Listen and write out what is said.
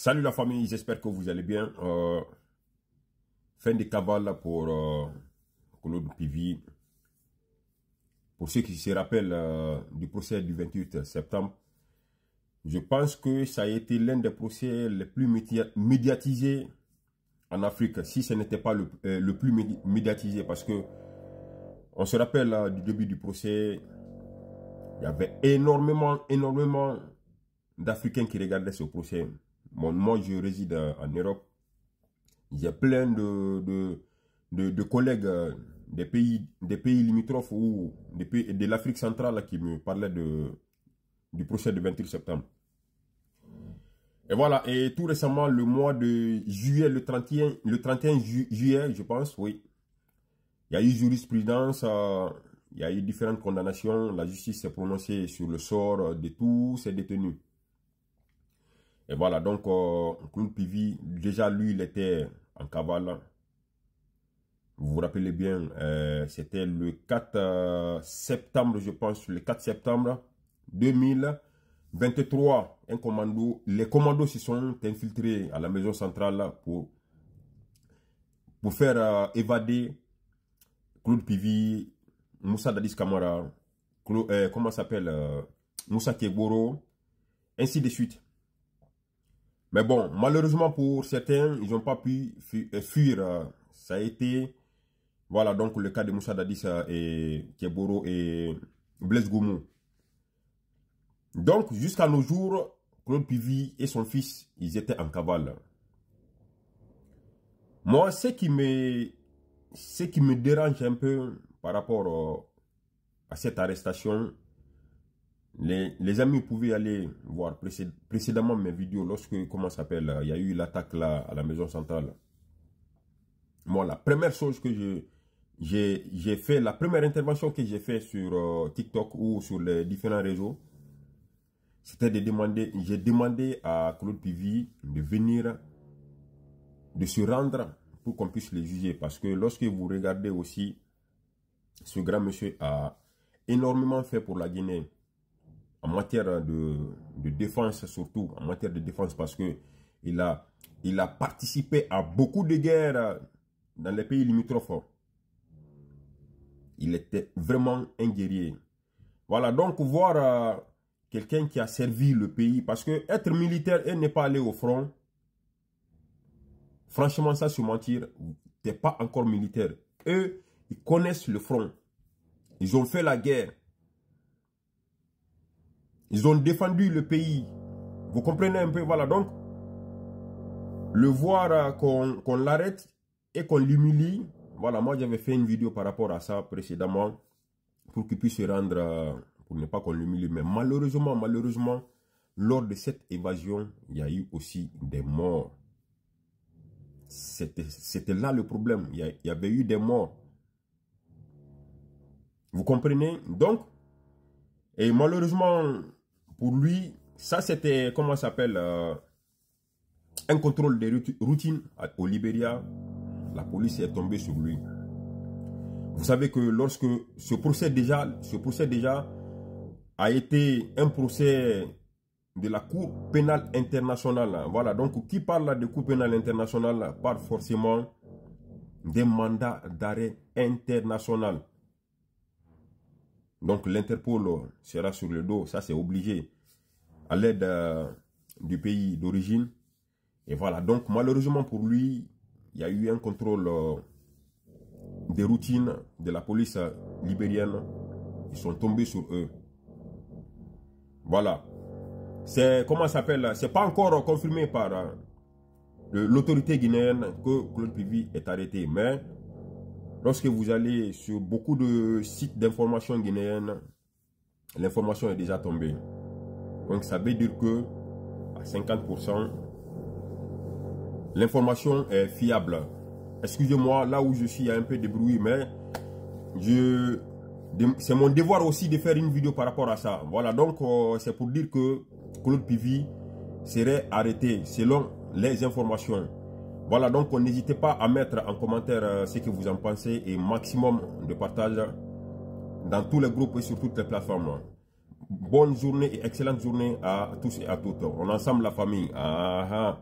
Salut la famille, j'espère que vous allez bien. Fin de cavale pour Claude Pivy. Pour ceux qui se rappellent du procès du 28 septembre, je pense que ça a été l'un des procès les plus médiatisés en Afrique, si ce n'était pas le plus médiatisé, parce que on se rappelle du début du procès, il y avait énormément d'Africains qui regardaient ce procès. Bon, moi, je réside en Europe. Il y a plein de collègues des pays limitrophes ou de l'Afrique centrale qui me parlaient du procès du 28 septembre. Et voilà, et tout récemment, le mois de juillet, le 31 juillet, je pense, oui. Il y a eu jurisprudence, il y a eu différentes condamnations. La justice s'est prononcée sur le sort de tous ces détenus. Et voilà, donc, Claude Pivy, déjà lui, il était en cavale. Vous vous rappelez bien, c'était le 4 septembre, je pense, le 4 septembre 2023. Les commandos se sont infiltrés à la maison centrale pour faire évader Claude Pivy, Moussa Dadis Camara, comment s'appelle, Moussa Keboro, ainsi de suite. Mais bon, malheureusement pour certains, ils n'ont pas pu fuir. Ça a été, voilà, donc le cas de Moussa Dadis et Keboro et Blaise Goumou. Donc, jusqu'à nos jours, Claude Pivy et son fils, ils étaient en cavale. Moi, ce qui me dérange un peu par rapport à cette arrestation, les amis pouvaient aller voir précédemment mes vidéos lorsque, comment ça s'appelle, il y a eu l'attaque là à la maison centrale. Moi, la première chose que j'ai fait, la première intervention que j'ai fait sur TikTok ou sur les différents réseaux, c'était de demander, j'ai demandé à Claude Pivy de venir, de se rendre pour qu'on puisse les juger. Parce que lorsque vous regardez aussi, ce grand monsieur a énormément fait pour la Guinée. En matière de défense, surtout en matière de défense, parce que il a participé à beaucoup de guerres dans les pays limitrophes. Il était vraiment un guerrier. Voilà, donc voir quelqu'un qui a servi le pays, parce que être militaire et ne pas aller au front, franchement, ça, se mentir, t'es pas encore militaire. Eux, ils connaissent le front. Ils ont fait la guerre. Ils ont défendu le pays. Vous comprenez un peu, voilà. Donc, le voir qu'on l'arrête et qu'on l'humilie. Voilà, moi j'avais fait une vidéo par rapport à ça précédemment. Pour qu'il puisse se rendre, pour ne pas qu'on l'humilie. Mais malheureusement, lors de cette évasion, il y a eu aussi des morts. C'était là le problème. Il y avait eu des morts. Vous comprenez? Donc, et malheureusement, pour lui, ça c'était, comment ça s'appelle, un contrôle de routine au Libéria. La police est tombée sur lui. Vous savez que lorsque ce procès déjà a été un procès de la Cour pénale internationale. Voilà, donc qui parle de Cour pénale internationale parle forcément des mandats d'arrêt international. Donc l'Interpol sera sur le dos, ça c'est obligé, à l'aide du pays d'origine. Et voilà, donc malheureusement pour lui, il y a eu un contrôle des routines de la police libérienne. Ils sont tombés sur eux. Voilà. C'est, comment ça s'appelle, c'est pas encore confirmé par l'autorité guinéenne que Claude Pivy est arrêté. Mais lorsque vous allez sur beaucoup de sites d'information guinéennes, l'information est déjà tombée. Donc ça veut dire que à 50%, l'information est fiable. Excusez-moi, là où je suis, il y a un peu de bruit, mais c'est mon devoir aussi de faire une vidéo par rapport à ça. Voilà, donc c'est pour dire que Claude Pivy serait arrêté selon les informations. Voilà, donc n'hésitez pas à mettre en commentaire ce que vous en pensez et maximum de partage dans tous les groupes et sur toutes les plateformes. bonne journée et excellente journée à tous et à toutes. On est ensemble la famille. Ah, ah.